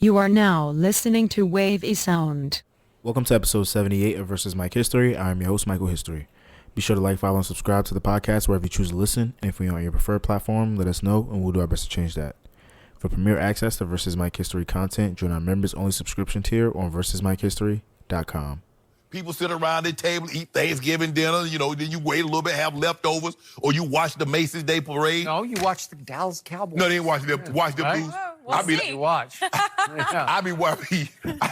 You are now listening to Wavy Sound. Welcome to episode 78 of Versus Mike History. I'm your host, Michael History. Be sure to like, follow, and subscribe to the podcast wherever you choose to listen. And if we're on your preferred platform, let us know, and we'll do our best to change that. For premier access to Versus Mike History content, join our members-only subscription tier on versusmikehistory.com. People sit around their table, eat Thanksgiving dinner, then you wait a little bit, have leftovers, or you watch the Macy's Day Parade. No, you watch the Dallas Cowboys. No, they ain't watch them. Watch them Right? dudes. We'll see. You watch. I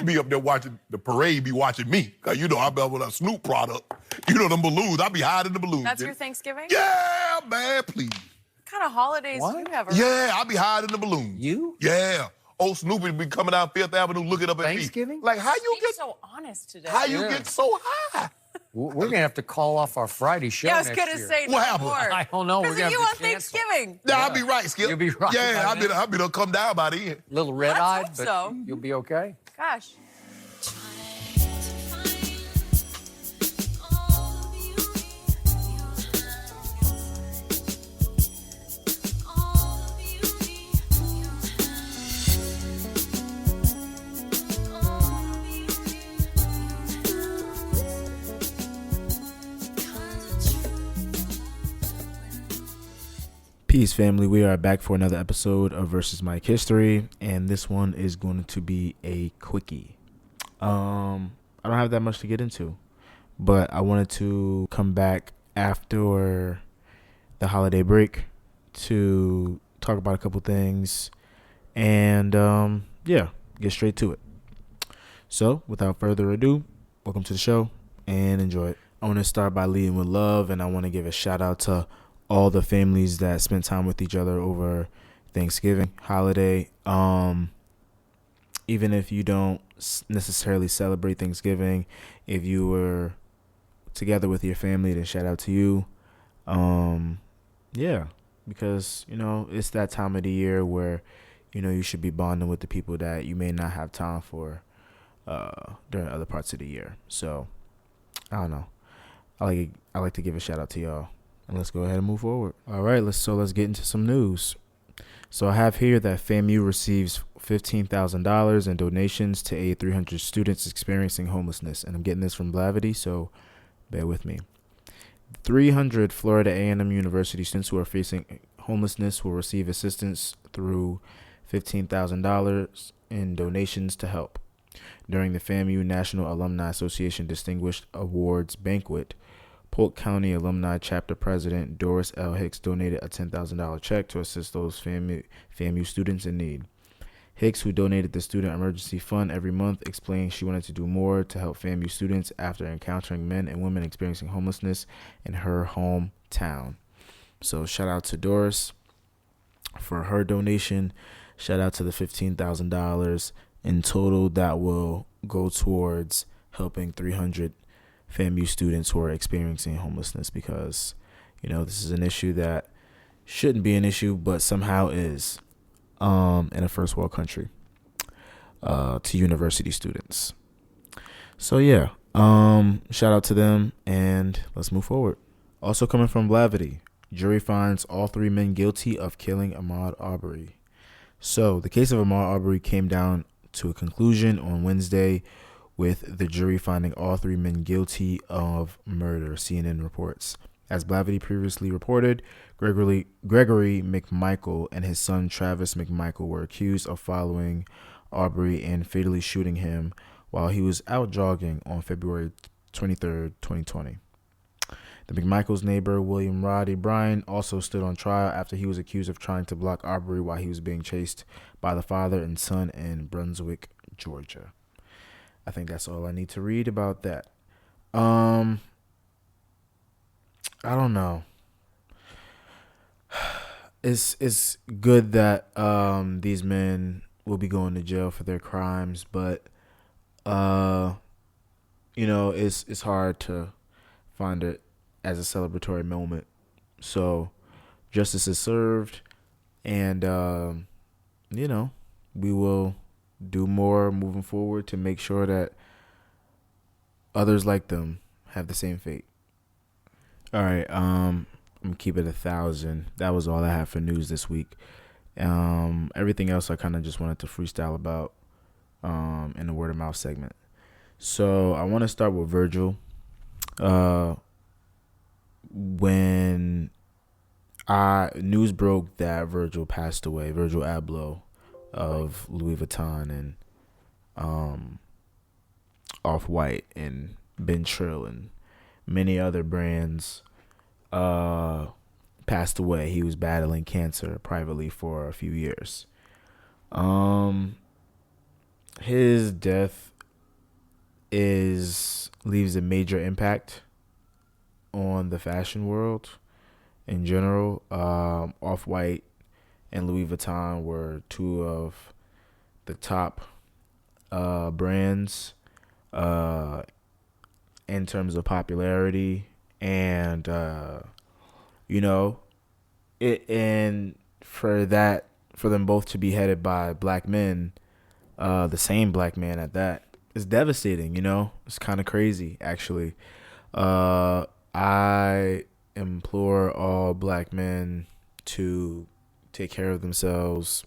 be up there watching the parade, be watching me. Cause I'm up with a Snoop product. Them balloons. I be hiding the balloons. That's your Thanksgiving? Yeah, man, please. What kind of holidays do you have? Yeah, I be hiding the balloons. You? Yeah. Old Snoopy be coming down Fifth Avenue looking up at Thanksgiving? me. Like, how you You're get so honest today. How you get so high? We're going to have to call off our Friday show I was next going to year. say What happened? more. I don't know. We're Because going of to you have on to cancel. Thanksgiving. Yeah, I'll be right, Skip. You'll be right Yeah, by I'll be done come down by then. Little red-eyed, hope but so. you'll be okay. Gosh. Peace, family. We are back for another episode of Versus Mike History, and this one is going to be a quickie. I don't have that much to get into, but I wanted to come back after the holiday break to talk about a couple things and, get straight to it. So, without further ado, welcome to the show and enjoy it. I want to start by leading with love, and I want to give a shout out to all the families that spent time with each other over Thanksgiving holiday. Even if you don't necessarily celebrate Thanksgiving, if you were together with your family, then shout out to you. Because, it's that time of the year where, you should be bonding with the people that you may not have time for during other parts of the year. So, I don't know. I like to give a shout out to y'all. And let's go ahead and move forward. All right, let's get into some news. So I have here that FAMU receives $15,000 in donations to aid 300 students experiencing homelessness. And I'm getting this from Blavity, so bear with me. 300 Florida A&M University students who are facing homelessness will receive assistance through $15,000 in donations to help. During the FAMU National Alumni Association Distinguished Awards Banquet, Polk County Alumni Chapter President Doris L. Hicks donated a $10,000 check to assist those FAMU students in need. Hicks, who donated the Student Emergency Fund every month, explained she wanted to do more to help FAMU students after encountering men and women experiencing homelessness in her hometown. So shout out to Doris for her donation. Shout out to the $15,000 in total that will go towards helping 300 FAMU students who are experiencing homelessness, because this is an issue that shouldn't be an issue but somehow is in a first world country to university students. So shout out to them, and let's move forward. Also coming from Blavity, jury finds all 3 men guilty of killing Ahmaud Arbery. So the case of Ahmaud Arbery came down to a conclusion on Wednesday, with the jury finding all 3 men guilty of murder, CNN reports. As Blavity previously reported, Gregory McMichael and his son Travis McMichael were accused of following Arbery and fatally shooting him while he was out jogging on February 23rd, 2020. The McMichael's neighbor, William Roddy Bryan, also stood on trial after he was accused of trying to block Arbery while he was being chased by the father and son in Brunswick, Georgia. I think that's all I need to read about that. I don't know. It's good that these men will be going to jail for their crimes, but it's hard to find it as a celebratory moment. So justice is served, and we will do more moving forward to make sure that others like them have the same fate. All right, I'm gonna keep it 1,000. That was all I have for news this week. Everything else I kind of just wanted to freestyle about. in the word of mouth segment. So I want to start with Virgil. When news broke that Virgil passed away, Virgil Abloh of Louis Vuitton and Off-White and Ben Trill and many other brands passed away. He was battling cancer privately for a few years. His death leaves a major impact on the fashion world in general. Off-White and Louis Vuitton were two of the top brands in terms of popularity, and for them both to be headed by black men, the same black man at that, is devastating. It's kind of crazy, actually. I implore all black men to take care of themselves.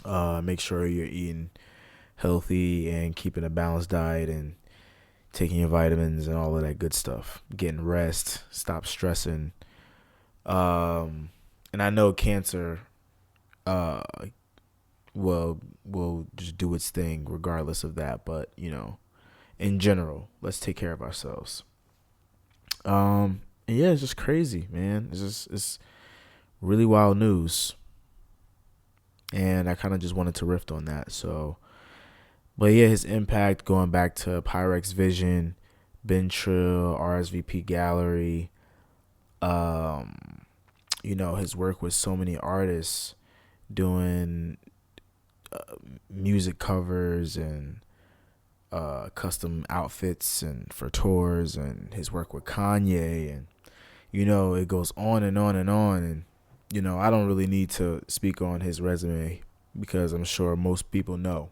Make sure you're eating healthy and keeping a balanced diet and taking your vitamins and all of that good stuff. Getting rest, stop stressing. And I know cancer will just do its thing regardless of that, but in general, let's take care of ourselves. And yeah, it's just crazy, man. It's really wild news. And I kind of just wanted to riff on that. So, but yeah, his impact going back to Pyrex Vision, Ben Trill, RSVP Gallery, his work with so many artists doing music covers and custom outfits and for tours, and his work with Kanye, and it goes on and on and on. And I don't really need to speak on his resume because I'm sure most people know.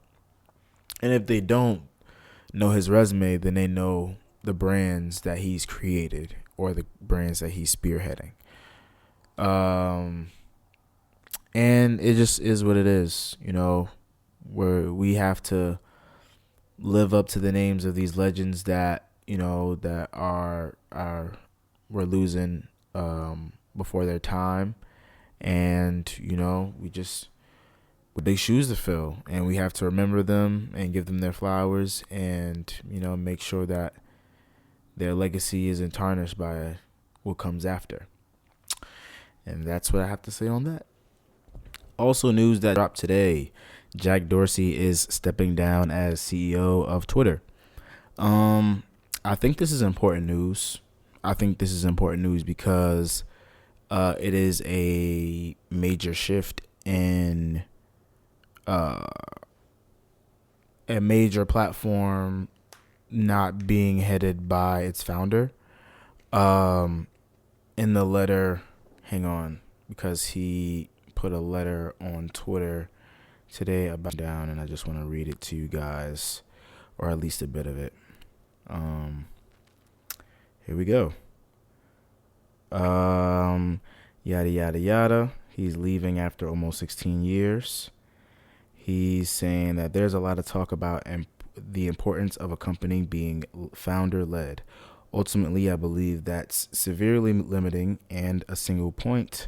And if they don't know his resume, then they know the brands that he's created or the brands that he's spearheading. And it just is what it is, where we have to live up to the names of these legends that, that we're losing before their time. And, we just with big shoes to fill, and we have to remember them and give them their flowers, and make sure that their legacy isn't tarnished by what comes after. And that's what I have to say on that. Also, news that dropped today: Jack Dorsey is stepping down as CEO of Twitter. I think this is important news. Because it is a major shift in a major platform not being headed by its founder. In the letter, hang on, because he put a letter on Twitter today about down, and I just want to read it to you guys, or at least a bit of it. Here we go. Yada yada yada. He's leaving after almost 16 years. He's saying that there's a lot of talk about the importance of a company being founder-led. Ultimately, I believe that's severely limiting and a single point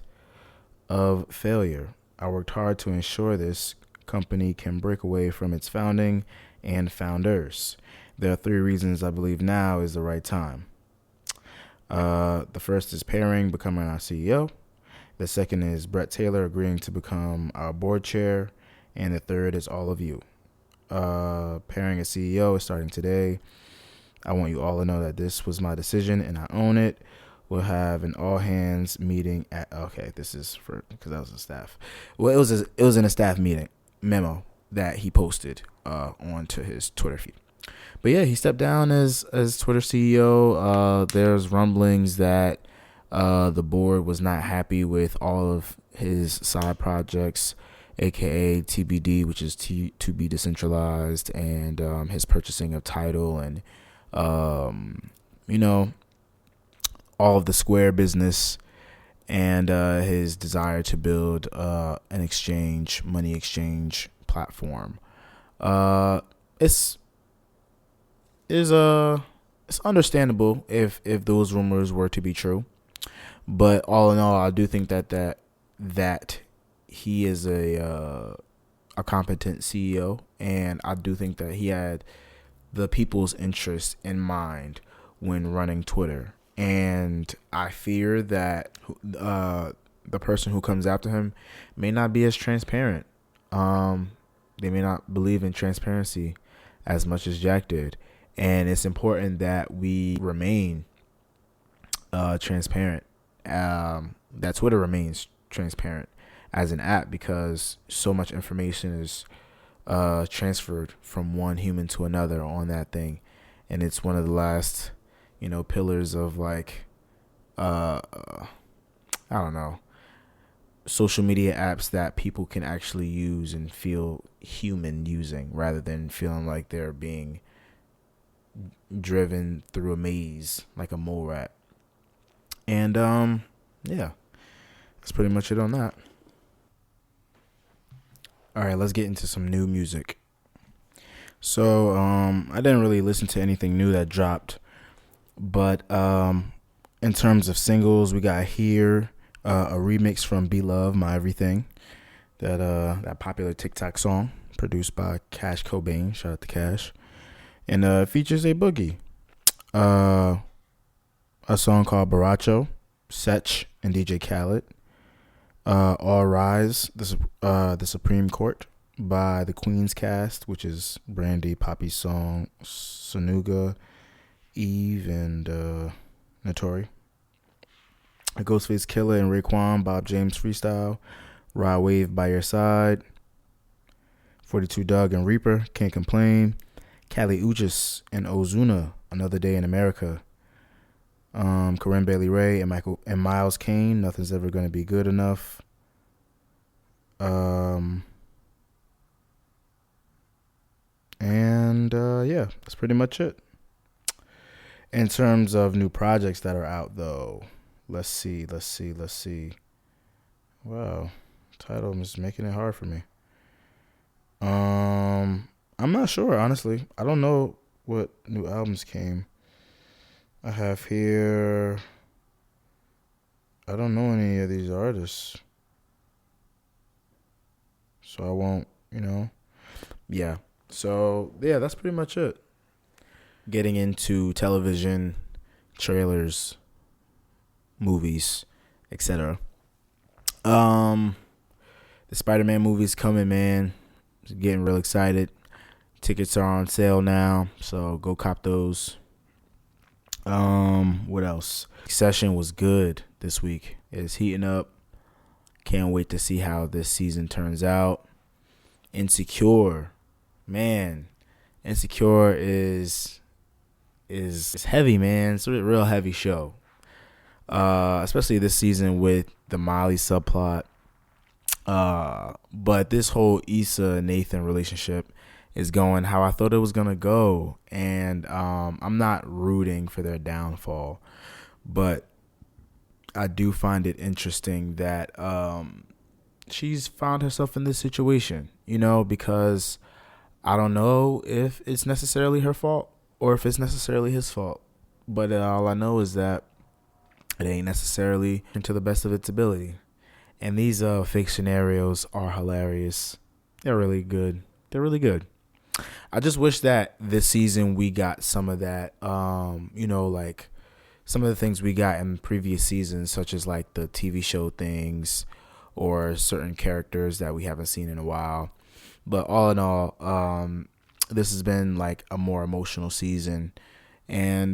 of failure. I worked hard to ensure this company can break away from its founding and founders. There are 3 reasons I believe now is the right time. The first is Pairing becoming our CEO. The second is Brett Taylor agreeing to become our board chair. And the third is all of you. Pairing a CEO is starting today. I want you all to know that this was my decision and I own it. We'll have an all hands meeting this is because that was a staff. Well, it was in a staff meeting memo that he posted onto his Twitter feed. But yeah, he stepped down as Twitter CEO. There's rumblings that the board was not happy with all of his side projects, aka TBD, which is to be decentralized, and his purchasing of Tidal, and all of the Square business, and his desire to build an money exchange platform. It's is it's understandable if those rumors were to be true, but all in all, I do think that he is a competent CEO, and I do think that he had the people's interest in mind when running Twitter. And I fear that the person who comes after him may not be as transparent. They may not believe in transparency as much as Jack did. And it's important that we remain transparent, that Twitter remains transparent as an app, because so much information is transferred from one human to another on that thing. And it's one of the last, pillars of like, I don't know, social media apps that people can actually use and feel human using, rather than feeling like they're being driven through a maze like a mole rat. And yeah, that's pretty much it on that. All right, let's get into some new music. So I didn't really listen to anything new that dropped, but in terms of singles, we got Here, a remix from Be Love, My Everything, that popular TikTok song produced by Cash Cobain. Shout out to Cash. And features a Boogie, a song called Baracho, Setch, and DJ Khaled. All Rise, the Supreme Court by the Queen's Cast, which is Brandy, Poppy Song, Sanuga, Eve, and Notori. A Ghostface Killer and Raekwon, Bob James Freestyle, Rod Wave By Your Side, 42 Doug and Reaper, Can't Complain, Kali Uchis and Ozuna, Another Day in America, Corinne Bailey Ray and Miles Kane, Nothing's Ever Gonna Be Good Enough. Yeah, that's pretty much it. In terms of new projects that are out, though, let's see. Wow, title is making it hard for me. I'm not sure, honestly. I don't know what new albums came. I have here, I don't know any of these artists, so I won't, Yeah. So, yeah, that's pretty much it. Getting into television, trailers, movies, etc. The Spider-Man movie's coming, man. Getting real excited. Tickets are on sale now, so go cop those. What else? Succession was good this week. It's heating up. Can't wait to see how this season turns out. Insecure, man. Insecure is heavy, man. It's a real heavy show. Especially this season with the Molly subplot. But this whole Issa Nathan relationship is going how I thought it was gonna go, and I'm not rooting for their downfall, but I do find it interesting that she's found herself in this situation, because I don't know if it's necessarily her fault or if it's necessarily his fault, but all I know is that it ain't necessarily to the best of its ability. And these fake scenarios are hilarious. They're really good. I just wish that this season we got some of that, like some of the things we got in previous seasons, such as like the TV show things or certain characters that we haven't seen in a while. But all in all, this has been like a more emotional season. And,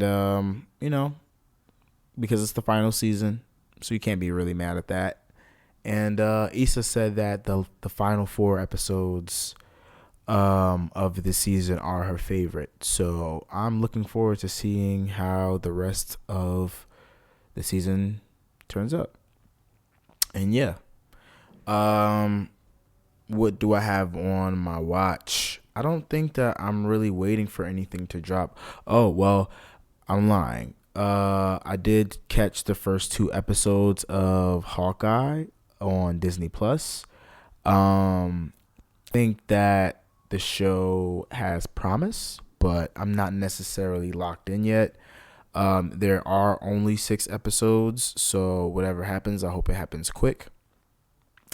because it's the final season, so you can't be really mad at that. And Issa said that the final 4 episodes of the season are her favorite. So I'm looking forward to seeing how the rest of the season turns out. And yeah. What do I have on my watch? I don't think that I'm really waiting for anything to drop. Oh, well, I'm lying. I did catch the first 2 episodes of Hawkeye on Disney Plus. I think that the show has promise, but I'm not necessarily locked in yet. There are only 6 episodes, so whatever happens, I hope it happens quick.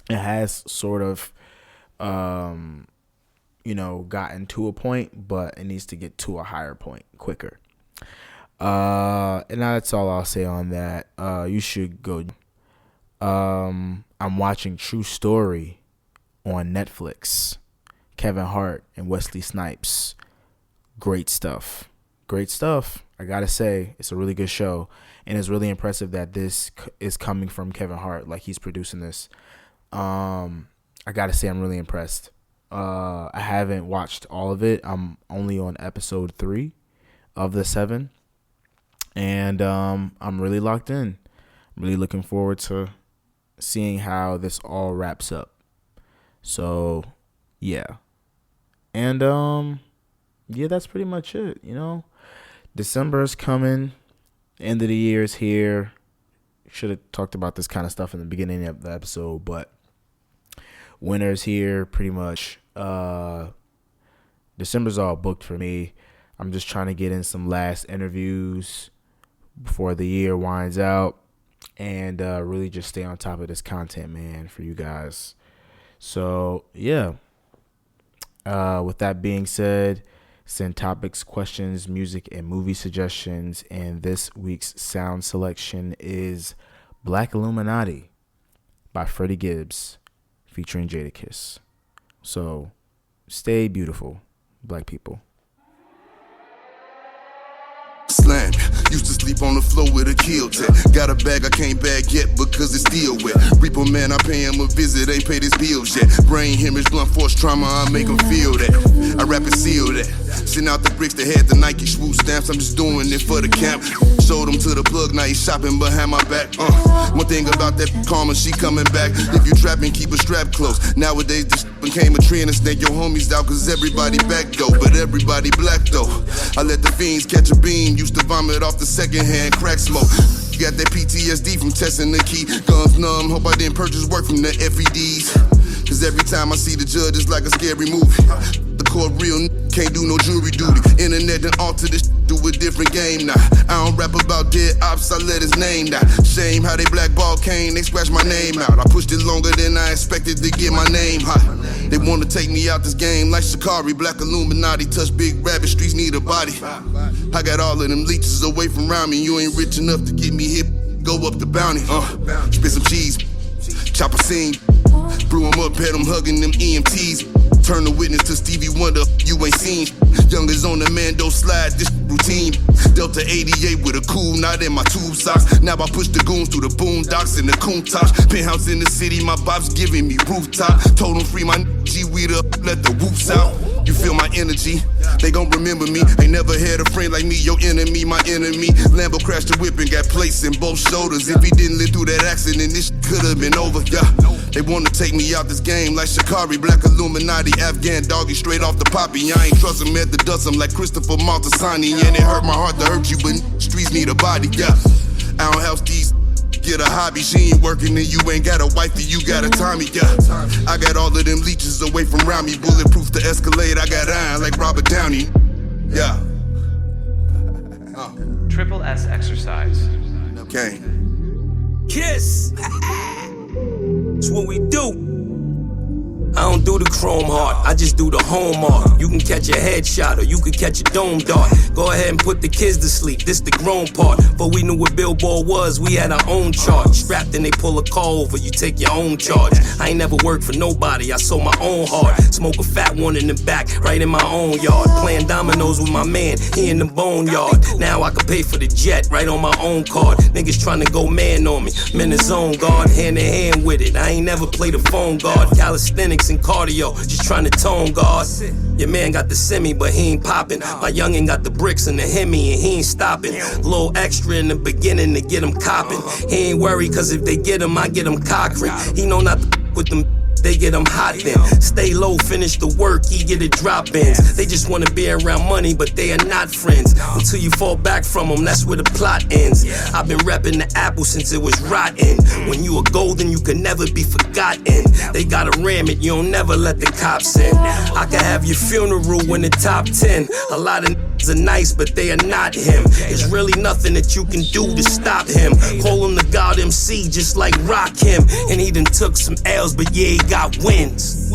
It has sort of, gotten to a point, but it needs to get to a higher point quicker. And that's all I'll say on that. You should go. I'm watching True Story on Netflix. Kevin Hart and Wesley Snipes. Great stuff. I gotta say, it's a really good show, and it's really impressive that this is coming from Kevin Hart, like he's producing this. I gotta say, I'm really impressed. I haven't watched all of it. I'm only on episode 3 of the 7, and I'm really locked in. I'm really looking forward to seeing how this all wraps up. So, yeah. And that's pretty much it. December is coming. End of the year is here. Should have talked about this kind of stuff in the beginning of the episode, but winter's here pretty much. December's all booked for me. I'm just trying to get in some last interviews before the year winds out, and really just stay on top of this content, man, for you guys. So, yeah. With that being said, send topics, questions, music, and movie suggestions. And this week's sound selection is Black Illuminati by Freddie Gibbs featuring Jadakiss. So stay beautiful, black people. Slang. Used to sleep on the floor with a kill tech. Got a bag I can't bag yet because it's still wet. Reaper man, I pay him a visit, ain't paid his bills yet. Brain hemorrhage, blunt force trauma, I make him feel that. I rap and seal that. Send out the bricks that had the Nike swoop stamps. I'm just doing it for the camp. Showed him to the plug, now he's shopping behind my back. One thing about that karma, she coming back. If you trapping, keep a strap close. Nowadays this became a trend and snake your homies out, cause everybody back though, but everybody black though. I let the fiends catch a beam, used to vomit off the secondhand crack smoke. Got that PTSD from testing the key. Guns numb, hope I didn't purchase work from the FEDs. Cause every time I see the judge, it's like a scary movie. The court real can't do no jury duty. Internet done alter this do a different game now. I don't rap about dead ops, I let his name die. Shame how they blackball Kane, they scratch my name out. I pushed it longer than I expected to get my name hot. They wanna take me out this game like Shikari. Black Illuminati, touch big rabbit, streets need a body. I got all of them leeches away from around me. You ain't rich enough to get me hit, go up the bounty. Spit some cheese, chop a scene. Blew him up, had him hugging them EMTs. Turn the witness to Stevie Wonder, you ain't seen. Youngers on the Mando slide, this routine. Delta 88 with a cool knot in my tube socks. Now I push the goons through the boondocks and the coon tops. Penthouse in the city, my bob's giving me rooftop. Told him free my G-weed up, let the whoops out. You feel my energy, they gon' remember me. Ain't never had a friend like me, your enemy, my enemy. Lambo crashed the whip and got placed in both shoulders. If he didn't live through that accident, this could've been over, yeah. They wanna take me out this game like Shikari. Black Illuminati, Afghan doggy, straight off the poppy. I ain't trust him at the dust, I'm like Christopher Maltasani. And it hurt my heart to hurt you, but streets need a body, yeah. I don't help these get a hobby, she ain't working and you ain't got a wifey, you got a Tommy, yeah. I got all of them leeches away from around me, bulletproof to Escalade, I got iron like Robert Downey, yeah. Triple S exercise. Okay. Kiss! It's what we do. I don't do the chrome heart, I just do the home art. You can catch a headshot or you can catch a dome dart. Go ahead and put the kids to sleep, this the grown part. But we knew what Billboard was, we had our own chart. Strapped and they pull a call over, you take your own charge. I ain't never worked for nobody, I sold my own heart. Smoke a fat one in the back, right in my own yard. Playing dominoes with my man, he in the boneyard. Now I can pay for the jet, right on my own card. Niggas trying to go man on me, I'm in the zone guard. Hand in hand with it, I ain't never played a phone guard. Calisthenics and cardio, just trying to tone guard. Your man got the semi, but he ain't popping. My youngin' got the bricks and the Hemi, and he ain't stopping. Little extra in the beginning to get him copping. He ain't worried, cause if they get him, I get him cockring. He know not to with them, they get them hot then. Stay low, finish the work, eager to drop ins. They just wanna be around money, but they are not friends. Until you fall back from them, that's where the plot ends. I've been repping the apple since it was rotten. When you are golden, you can never be forgotten. They gotta ram it, you don't never let the cops in. I can have your funeral in the top 10. A lot of niggas are nice, but they are not him. There's really nothing that you can do to stop him. Call him the God MC, just like rock him. And he done took some L's, but yeah, he got wins.